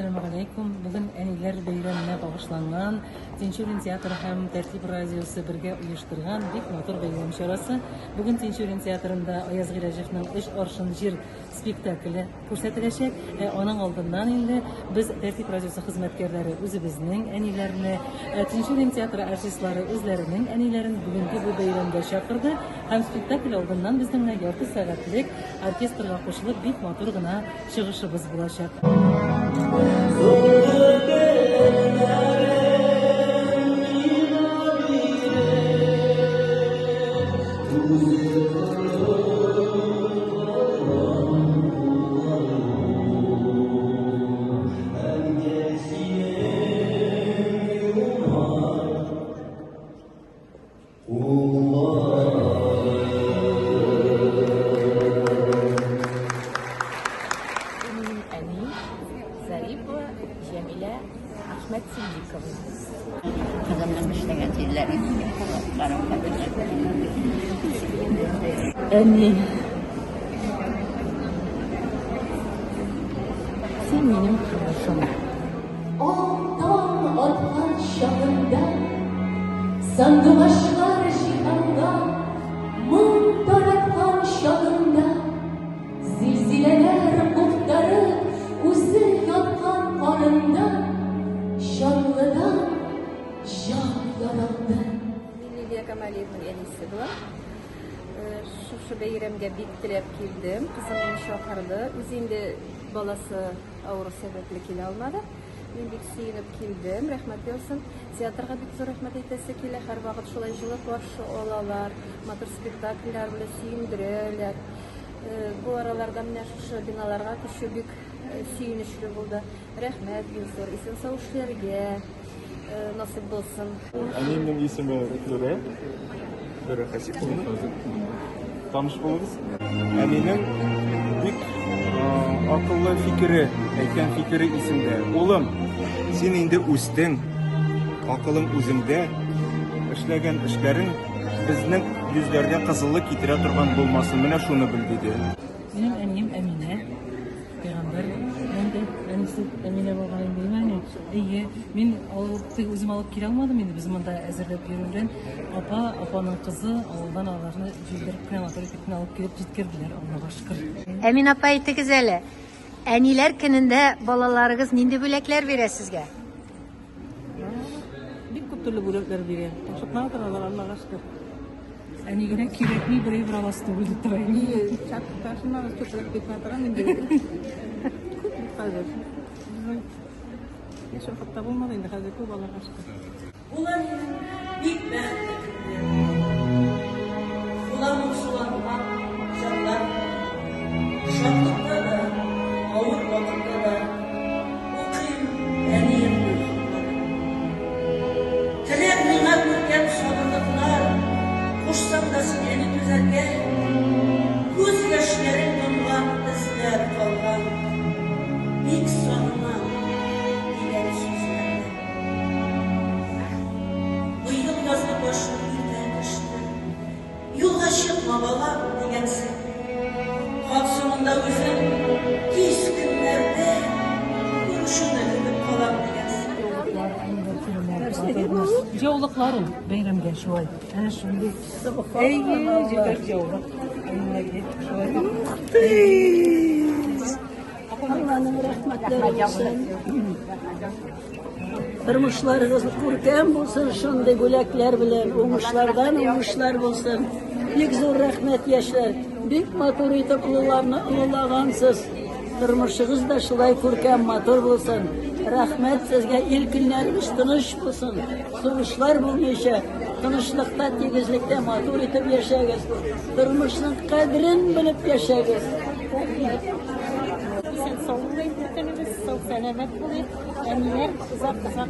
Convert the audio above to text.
Assalamualaikum. Bugün Әниләр бәйрәменә багышланган Тинчурин театры һәм Тәртип радиосы бергә оештырган бик матур бәйрәм чарасы. Бүген Тинчурин театрында Аяз Гыйләҗевнең «Өч аршын җир» спектакле күрсәтеләчәк. Аның алдыннан инде без Тәртип радиосы хезмәткәрләре үзебезнең әниләрне, Тинчурин театры артистлары үзләренең әниләрен бүгенге бу бәйрәмгә чакырды һәм спектакль алдыннан безнең ярты сәгатьлек оркестрга кушылып бик матур гына чыгышыбыз булачак. Зарипова Cemile Ahmet Sildikovna. Kızımın işleyen yerleri, kulaklarım Әни, sen benim kardeşim. Ondan atlar şahında, sandımaşlar şihanda, muntarakhan şahında, zilzileler muhtarı, uzun yatkan karında, şanlıdan şah yarandı. Lilia Kamaliyev'nin enisi bu. Şu beyramga bek tilab keldim. Qizim meni chaqirdi. O'zi endi balasi og'riq sababli kela olmadi. Men bek suyunib keldim. Rahmat bo'lsin. Teatrga bek zo'r rahmat aytasa kelar har vaqt shulay jilib qarshi olalar, motor spektakllar bilan suyundiradilar. Bu aralarda mana shu binolarga shu bek suyunishli bo'ldi. Rahmat bo'lsin. Esin sog'ishlarga nasib bo'lsin. Annemning ismi Flora. Flora Hasipovna. Tanış buluruz. Annenin bik akıllı fikri, aytgan fikri isimde. Oğlum, sen indi üstten, akılın özümde, işlegen işlerin bizning yüzlerde kızıllık itira turgan bulmasın. Mene şunu bil dedi. Benim әнием Әминә. Пәйгамбер, мен дә әнисе Әминә булганын белмәм. Әйе, мин үзем алып килә алмадым инде. Без монда әзерләп йөргән апаның кызы авылдан аларны җилдереп крематорий итеп алып килеп җиткерделәр. Аллага шөкер. Әмин апа әйтегез әле. Әниләр көнендә балаларыгыз нинди бүләкләр бирә сезгә? Бик күп төрле бүләкләр бирә. Шуңа торалар Аллага шөкер. Әнигенә кирәкми берәй бер аласы түгел дип торайм. Чакырташыннан көтөреп китмә торган инде. Күп хәзер. Яшәп хатта булмады инде хәзер күп Аллага шөкер. Ulan bik bәхетле. Ulan sulanmak canlar, şaklıkta da, ağır vakıtta da, okuyun eniyim duyguları. Telek nına görken sabırlıklar, koşsam da seni düzelge, göz yaşların dongan izler kalgan, bik sonuna ileri sözlerle. Bu yıl yazda başım birden düştü. Yola çıkma baba degensin. Halk sonunda özüm giz günlerde görüşünde gülüp kalan degensin. Җаулыкларым бәйрәмгә шулай. Әнә шундый. Әйе, җибәр җаулык. Әниләргә шулай. Allah'ın rahmetleri olsun. Tırmışlarınız kurken bulsun, şunday gülekler bilen, umuşlardan umuşlar bulsun. Büyük zor rahmet yaşlar, büyük maturite kulağansız. Tırmışınız da şulay kurken matur bulsun. Rahmet sizge ilk günlerimiz tınış bulsun. Soğuşlar bulmayışa, tınışlıkta, tegizlikte matur itip yaşayız. Tırmışın kadrin bilip yaşayız. Sen sağlıklı, sağ selamet bulayım. Emiler uzak uzak.